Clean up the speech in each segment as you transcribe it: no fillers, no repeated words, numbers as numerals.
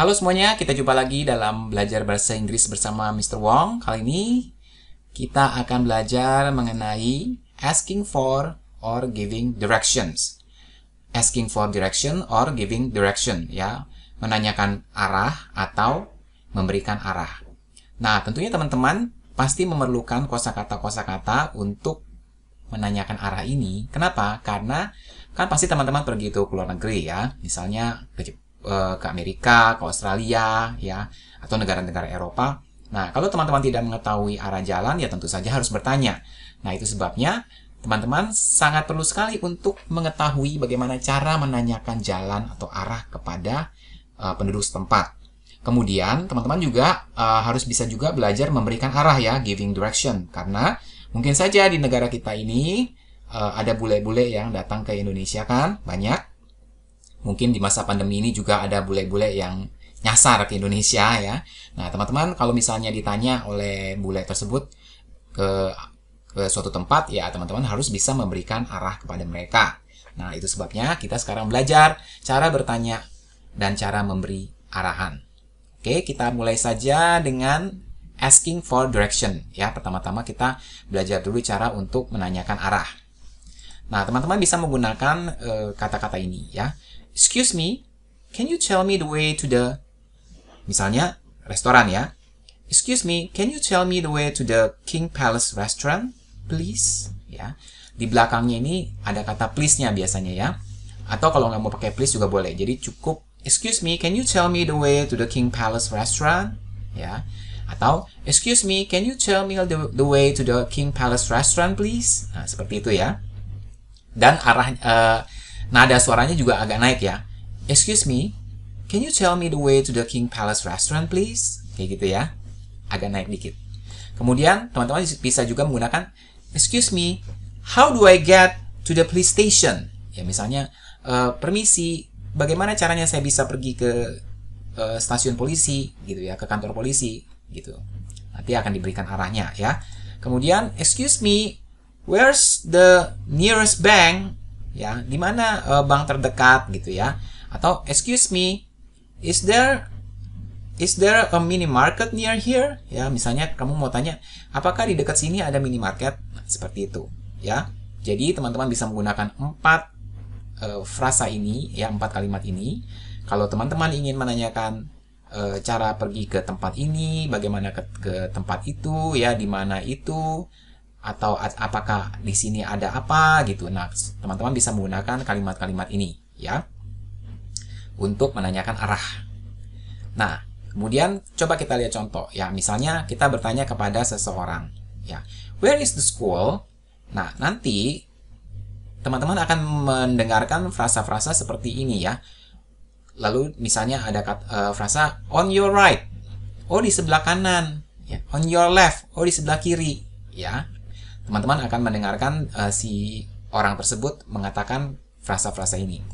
Halo semuanya, kita jumpa lagi dalam belajar bahasa Inggris bersama Mr. Wong. Kali ini kita akan belajar mengenai asking for or giving directions. Asking for direction or giving direction, ya. Menanyakan arah atau memberikan arah. Nah, tentunya teman-teman pasti memerlukan kosakata-kosakata untuk menanyakan arah ini. Kenapa? Karena kan pasti teman-teman pergi ke luar negeri ya. Misalnya ke Amerika, ke Australia, ya, atau negara-negara Eropa. Nah, kalau teman-teman tidak mengetahui arah jalan, ya tentu saja harus bertanya. Nah, itu sebabnya teman-teman sangat perlu sekali untuk mengetahui bagaimana cara menanyakan jalan atau arah kepada penduduk setempat. Kemudian, teman-teman juga harus bisa juga belajar memberikan arah ya, giving direction. Karena mungkin saja di negara kita ini ada bule-bule yang datang ke Indonesia kan, banyak. Mungkin di masa pandemi ini juga ada bule-bule yang nyasar ke Indonesia ya. Nah, teman-teman kalau misalnya ditanya oleh bule tersebut ke suatu tempat, ya teman-teman harus bisa memberikan arah kepada mereka. Nah, itu sebabnya kita sekarang belajar cara bertanya dan cara memberi arahan. Oke, kita mulai saja dengan asking for direction. Ya, pertama-tama kita belajar dulu cara untuk menanyakan arah. Nah, teman-teman bisa menggunakan kata-kata ini ya. Excuse me, can you tell me the way to the... Misalnya, restoran ya. Excuse me, can you tell me the way to the King Palace Restaurant, please? Ya. Di belakangnya ini ada kata please-nya biasanya ya. Atau kalau nggak mau pakai please juga boleh. Jadi cukup, excuse me, can you tell me the way to the King Palace Restaurant? Ya. Atau, excuse me, can you tell me the way to the King Palace Restaurant, please? Nah, seperti itu ya. Dan nada suaranya juga agak naik ya. Excuse me, can you tell me the way to the King Palace Restaurant, please? Kayak gitu ya. Agak naik dikit. Kemudian, teman-teman bisa juga menggunakan excuse me, how do I get to the police station? Ya, misalnya, permisi, bagaimana caranya saya bisa pergi ke stasiun polisi, gitu ya, ke kantor polisi, gitu. Nanti akan diberikan arahnya ya. Kemudian, excuse me, where's the nearest bank? Ya, di mana bank terdekat gitu ya. Atau excuse me, is there a minimarket near here? Ya, misalnya kamu mau tanya, apakah di dekat sini ada minimarket? Nah, seperti itu, ya. Jadi teman-teman bisa menggunakan 4 frasa ini, ya, 4 kalimat ini. Kalau teman-teman ingin menanyakan cara pergi ke tempat ini, bagaimana ke tempat itu, ya, di mana itu, atau apakah di sini ada apa gitu. Nah, teman-teman bisa menggunakan kalimat-kalimat ini ya untuk menanyakan arah. Nah, kemudian coba kita lihat contoh ya. Misalnya kita bertanya kepada seseorang ya, where is the school? Nah, nanti teman-teman akan mendengarkan frasa-frasa seperti ini ya. Lalu misalnya ada frasa on your right, oh di sebelah kanan ya. On your left, oh di sebelah kiri ya. Teman-teman akan mendengarkan si orang tersebut mengatakan frasa-frasa ini.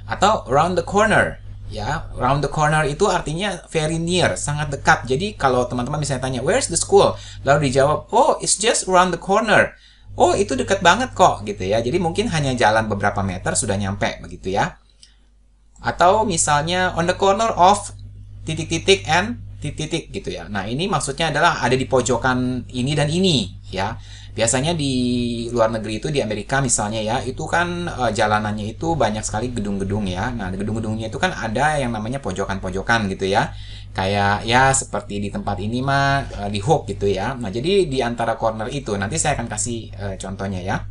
Atau round the corner, ya. Round the corner itu artinya very near, sangat dekat. Jadi kalau teman-teman misalnya tanya, where's the school? Lalu dijawab, oh, it's just around the corner. Oh, itu dekat banget kok, gitu ya. Jadi mungkin hanya jalan beberapa meter sudah nyampe, begitu ya. Atau misalnya on the corner of titik-titik and titik-titik gitu ya. Nah, ini maksudnya adalah ada di pojokan ini dan ini, ya. Biasanya di luar negeri itu, di Amerika misalnya ya, itu kan jalanannya itu banyak sekali gedung-gedung ya. Nah, gedung-gedungnya itu kan ada yang namanya pojokan-pojokan gitu ya. Kayak ya seperti di tempat ini mah di Hook gitu ya. Nah, jadi di antara corner itu, nanti saya akan kasih contohnya ya.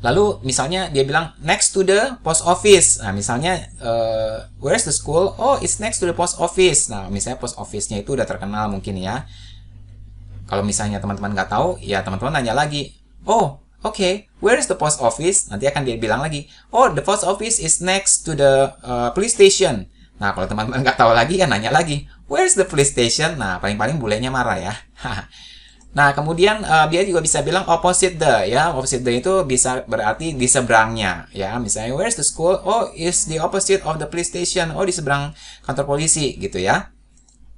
Lalu misalnya dia bilang next to the post office. Nah, misalnya where's the school? Oh, it's next to the post office. Nah, misalnya post office-nya itu udah terkenal mungkin ya. Kalau misalnya teman-teman nggak tahu, ya teman-teman nanya lagi. Oh, okay, where is the post office? Nanti akan dia bilang lagi, oh, the post office is next to the police station. Nah, kalau teman-teman nggak tahu lagi, ya nanya lagi, where is the police station? Nah, paling-paling bulenya marah ya. Nah, kemudian dia juga bisa bilang opposite the, ya. Opposite the itu bisa berarti di seberangnya, ya. Misalnya, where is the school? Oh, is the opposite of the police station. Oh, di seberang kantor polisi, gitu ya.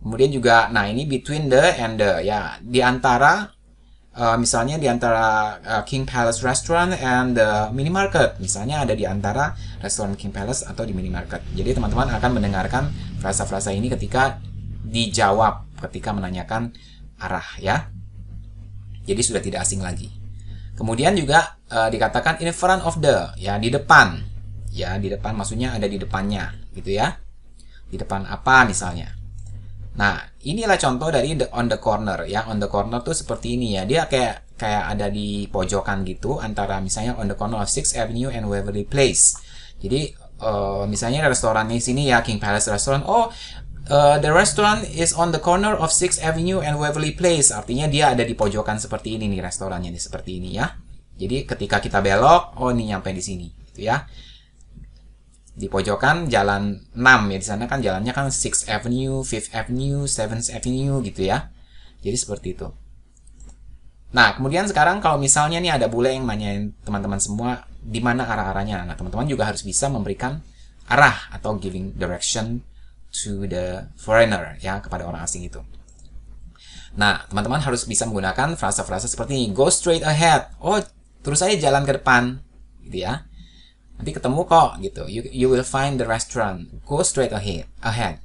Kemudian juga, nah ini between the and the, ya, di antara misalnya di antara King Palace Restaurant and the minimarket. Misalnya ada di antara restoran King Palace atau di minimarket. Jadi teman-teman akan mendengarkan frasa-frasa ini ketika dijawab, ketika menanyakan arah ya. Jadi sudah tidak asing lagi. Kemudian juga dikatakan in front of the, ya di depan. Ya, di depan maksudnya ada di depannya gitu ya. Di depan apa misalnya. Nah, inilah contoh dari on the corner ya. On the corner tuh seperti ini ya. Dia kayak ada di pojokan gitu antara misalnya on the corner of 6th Avenue and Waverly Place. Jadi misalnya restorannya di sini ya, King Palace Restaurant. Oh, the restaurant is on the corner of 6th Avenue and Waverly Place. Artinya dia ada di pojokan seperti ini nih, restorannya nih seperti ini ya. Jadi ketika kita belok, oh ini nyampe di sini gitu ya. Di pojokan jalan 6 ya, di sana kan jalannya kan 6th Avenue, 5th Avenue, 7th Avenue gitu ya. Jadi seperti itu. Nah, kemudian sekarang kalau misalnya nih ada bule yang nanyain teman-teman semua di mana arah-arahnya. Nah, teman-teman juga harus bisa memberikan arah atau giving direction to the foreigner ya, kepada orang asing itu. Nah, teman-teman harus bisa menggunakan frasa-frasa seperti ini. Go straight ahead. Oh, terus aja jalan ke depan gitu ya. Nanti ketemu kok gitu. You will find the restaurant. Go straight ahead.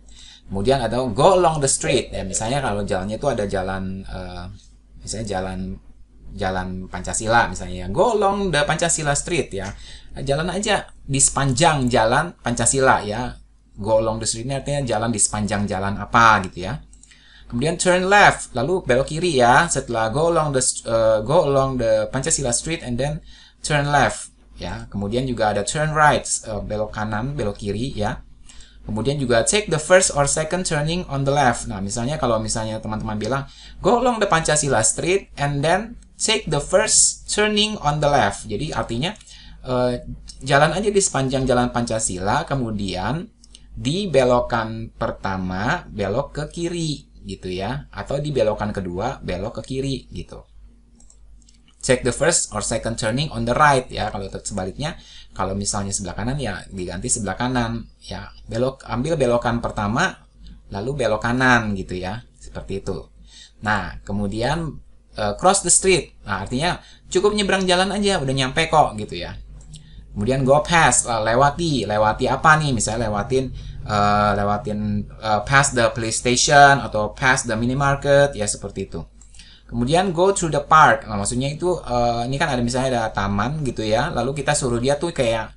Kemudian ada go along the street. Ya, misalnya kalau jalannya itu ada jalan misalnya jalan Pancasila misalnya. Go along the Pancasila Street ya. Jalan aja di sepanjang jalan Pancasila ya. Go along the street ini artinya jalan di sepanjang jalan apa gitu ya. Kemudian turn left, lalu belok kiri ya. Setelah go along the Pancasila Street and then turn left. Ya, kemudian juga ada turn right, belok kanan, belok kiri ya. Kemudian juga take the first or second turning on the left. Nah, misalnya kalau misalnya teman-teman bilang go along the Pancasila Street and then take the first turning on the left. Jadi artinya jalan aja di sepanjang jalan Pancasila, kemudian di belokan pertama belok ke kiri gitu ya, atau di belokan kedua belok ke kiri gitu. Check the first or second turning on the right ya. Kalau sebaliknya, kalau misalnya sebelah kanan ya diganti sebelah kanan ya. Ambil belokan pertama lalu belok kanan gitu ya. Seperti itu. Nah, kemudian cross the street. Nah, artinya cukup nyebrang jalan aja udah nyampe kok gitu ya. Kemudian go past, lewati apa nih? Misalnya lewatin past the police station atau past the minimarket ya, seperti itu. Kemudian go through the park. Nah, maksudnya itu ini kan ada misalnya ada taman gitu ya. Lalu kita suruh dia tuh kayak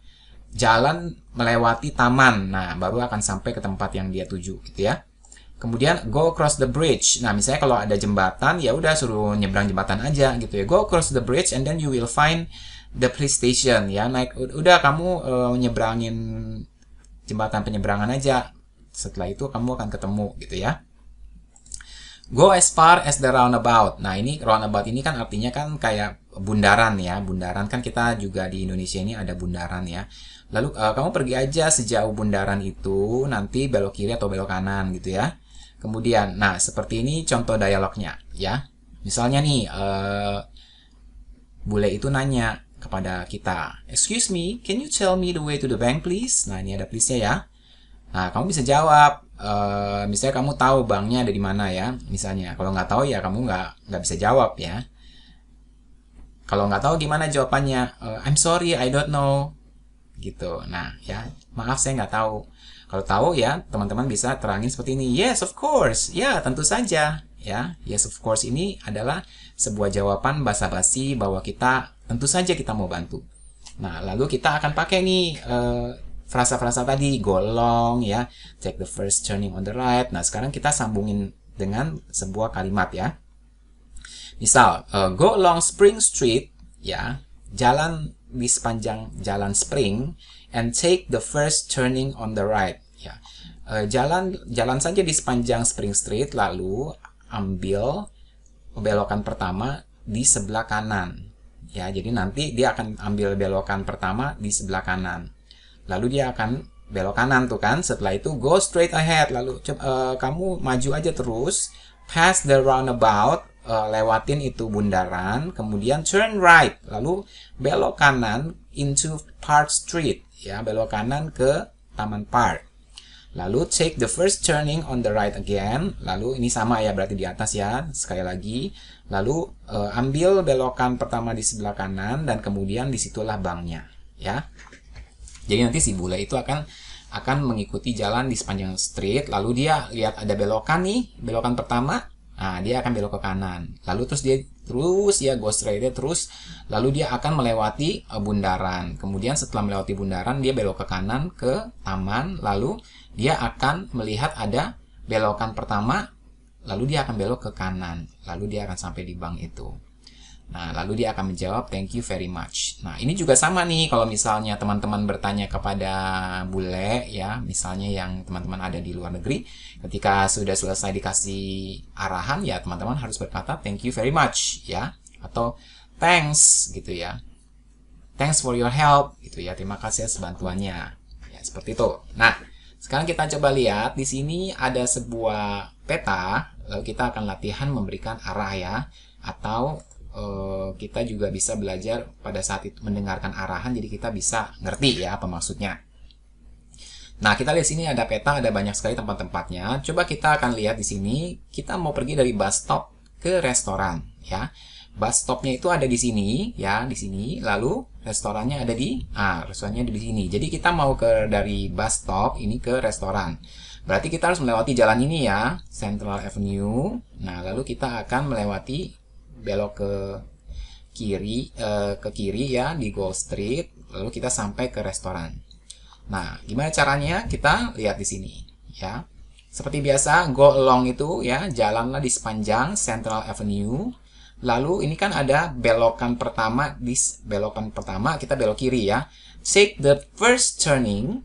jalan melewati taman. Nah, baru akan sampai ke tempat yang dia tuju gitu ya. Kemudian go across the bridge. Nah, misalnya kalau ada jembatan ya udah suruh nyebrang jembatan aja gitu ya. Go across the bridge and then you will find the police station ya. Naik udah kamu nyebrangin jembatan penyeberangan aja. Setelah itu kamu akan ketemu gitu ya. Go as far as the roundabout. Nah, ini roundabout ini kan artinya kan kayak bundaran ya. Bundaran kan kita juga di Indonesia ini ada bundaran ya. Lalu kamu pergi aja sejauh bundaran itu, nanti belok kiri atau belok kanan gitu ya. Kemudian, nah seperti ini contoh dialognya ya. Misalnya nih, bule itu nanya kepada kita, excuse me, can you tell me the way to the bank please? Nah, ini ada please-nya ya. Nah, kamu bisa jawab. Misalnya kamu tahu banknya ada di mana ya, misalnya. Kalau nggak tahu ya kamu nggak bisa jawab ya. Kalau nggak tahu gimana jawabannya? I'm sorry, I don't know. Gitu. Nah, ya, maaf saya nggak tahu. Kalau tahu ya, teman-teman bisa terangin seperti ini. Yes, of course. Ya, tentu saja. Ya, yes, of course ini adalah sebuah jawaban basa-basi bahwa kita tentu saja kita mau bantu. Nah, lalu kita akan pakai nih frasa-frasa tadi, go along ya, take the first turning on the right. Nah, sekarang kita sambungin dengan sebuah kalimat ya. Misal, go along Spring Street ya, jalan di sepanjang jalan Spring and take the first turning on the right ya. Jalan saja di sepanjang Spring Street lalu ambil belokan pertama di sebelah kanan. Ya, jadi nanti dia akan ambil belokan pertama di sebelah kanan. Lalu dia akan belok kanan tuh kan. Setelah itu go straight ahead. Lalu kamu maju aja terus. Pass the roundabout. Lewatin itu bundaran. Kemudian turn right. Lalu belok kanan into Park Street. Ya, belok kanan ke Taman Park. Lalu take the first turning on the right again. Lalu ini sama ya, berarti di atas ya. Sekali lagi. Lalu ambil belokan pertama di sebelah kanan dan kemudian disitulah banknya ya. Jadi nanti si bule itu akan mengikuti jalan di sepanjang street. Lalu dia lihat ada belokan nih, belokan pertama. Nah, dia akan belok ke kanan. Lalu terus dia go straight terus. Lalu dia akan melewati bundaran. Kemudian setelah melewati bundaran, dia belok ke kanan ke taman. Lalu dia akan melihat ada belokan pertama. Lalu dia akan belok ke kanan. Lalu dia akan sampai di bank itu. Nah, lalu dia akan menjawab thank you very much. Nah, ini juga sama nih kalau misalnya teman-teman bertanya kepada bule ya, misalnya yang teman-teman ada di luar negeri, ketika sudah selesai dikasih arahan ya, teman-teman harus berkata thank you very much ya, atau thanks gitu ya. Thanks for your help gitu ya. Terima kasih atas bantuannya. Ya, seperti itu. Nah, sekarang kita coba lihat di sini ada sebuah peta, lalu kita akan latihan memberikan arah ya, atau kita juga bisa belajar pada saat itu mendengarkan arahan, jadi kita bisa ngerti ya apa maksudnya. Nah, kita lihat sini ada peta, ada banyak sekali tempat-tempatnya. Coba kita akan lihat di sini, kita mau pergi dari bus stop ke restoran ya. Bus stopnya itu ada di sini ya, di sini. Lalu restorannya ada restorannya ada di sini. Jadi kita mau dari bus stop ini ke restoran. Berarti kita harus melewati jalan ini ya, Central Avenue. Nah, lalu kita akan melewati belok ke kiri ya di Gold Street, lalu kita sampai ke restoran. Nah, gimana caranya? Kita lihat di sini ya. Seperti biasa, go along itu ya, jalanlah di sepanjang Central Avenue. Lalu ini kan ada belokan pertama, kita belok kiri ya. Take the first turning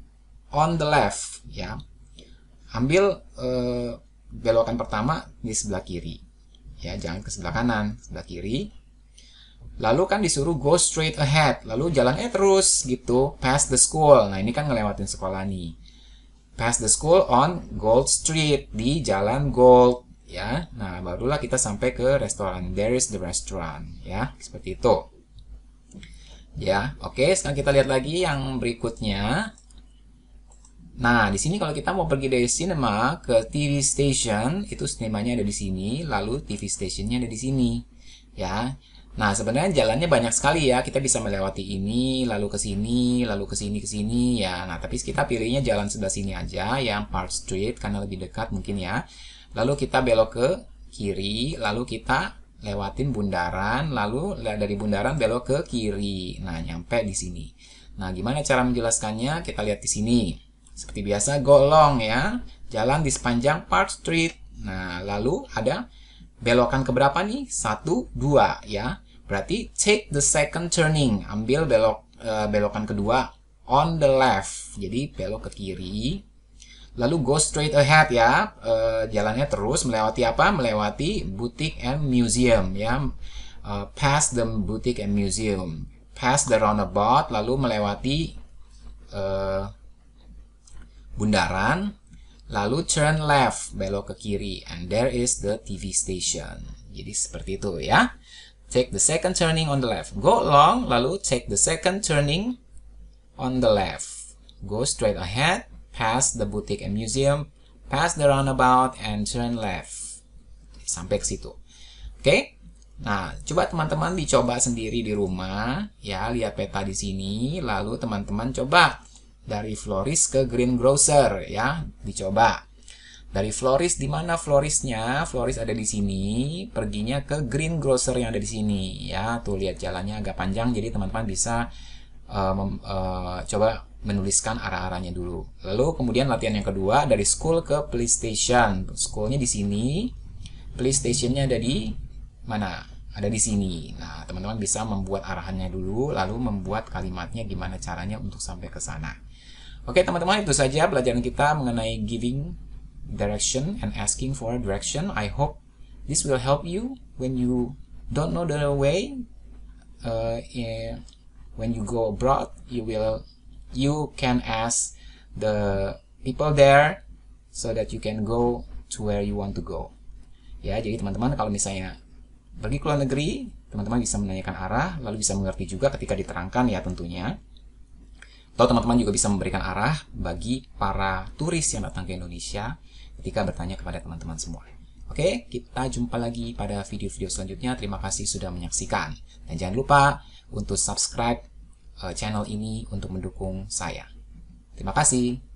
on the left ya. Ambil belokan pertama di sebelah kiri. Ya, jangan ke sebelah kanan, sebelah kiri. Lalu kan disuruh go straight ahead, lalu jalannya terus gitu, past the school. Nah, ini kan ngelewatin sekolah nih. Past the school on Gold Street, di jalan Gold ya. Nah, barulah kita sampai ke restoran. There is the restaurant ya, seperti itu. Ya, oke, sekarang kita lihat lagi yang berikutnya. Nah, di sini kalau kita mau pergi dari cinema ke TV station, itu sinemanya ada di sini, lalu TV stationnya ada di sini, ya. Nah, sebenarnya jalannya banyak sekali ya. Kita bisa melewati ini, lalu ke sini, lalu ke sini, ya. Nah, tapi kita pilihnya jalan sebelah sini aja, yang Park Street, karena lebih dekat mungkin ya. Lalu kita belok ke kiri, lalu kita lewatin bundaran, lalu dari bundaran belok ke kiri. Nah, nyampe di sini. Nah, gimana cara menjelaskannya? Kita lihat di sini. Seperti biasa, go along ya. Jalan di sepanjang Park Street. Nah, lalu ada belokan keberapa nih? 1, 2 ya. Berarti take the second turning. Ambil belokan kedua on the left. Jadi belok ke kiri. Lalu go straight ahead ya. Jalannya terus melewati apa? Melewati boutique and museum ya. Past the boutique and museum. Past the roundabout. Lalu melewati bundaran, lalu turn left, belok ke kiri, and there is the TV station. Jadi seperti itu ya. Take the second turning on the left. Go along, lalu take the second turning on the left. Go straight ahead, past the boutique and museum, past the roundabout, and turn left. Sampai ke situ. Oke? Nah, coba teman-teman dicoba sendiri di rumah. Ya, lihat peta di sini, lalu teman-teman coba dari florist ke greengrocer ya, dicoba. Dari florist, di mana floristnya? Florist ada di sini, perginya ke greengrocer yang ada di sini ya. Tuh lihat jalannya agak panjang, jadi teman-teman bisa coba menuliskan arah-arahnya dulu. Lalu kemudian latihan yang kedua, dari school ke police station. Schoolnya di sini, police stationnya ada di mana? Ada di sini. Nah, teman-teman bisa membuat arahannya dulu, lalu membuat kalimatnya gimana caranya untuk sampai ke sana. Oke teman-teman, itu saja pelajaran kita mengenai giving direction and asking for direction. I hope this will help you when you don't know the way. When you go abroad, you can ask the people there so that you can go to where you want to go. Ya, jadi teman-teman kalau misalnya pergi ke luar negeri, teman-teman bisa menanyakan arah, lalu bisa mengerti juga ketika diterangkan ya tentunya. Atau teman-teman juga bisa memberikan arah bagi para turis yang datang ke Indonesia ketika bertanya kepada teman-teman semua. Oke, kita jumpa lagi pada video-video selanjutnya. Terima kasih sudah menyaksikan. Dan jangan lupa untuk subscribe channel ini untuk mendukung saya. Terima kasih.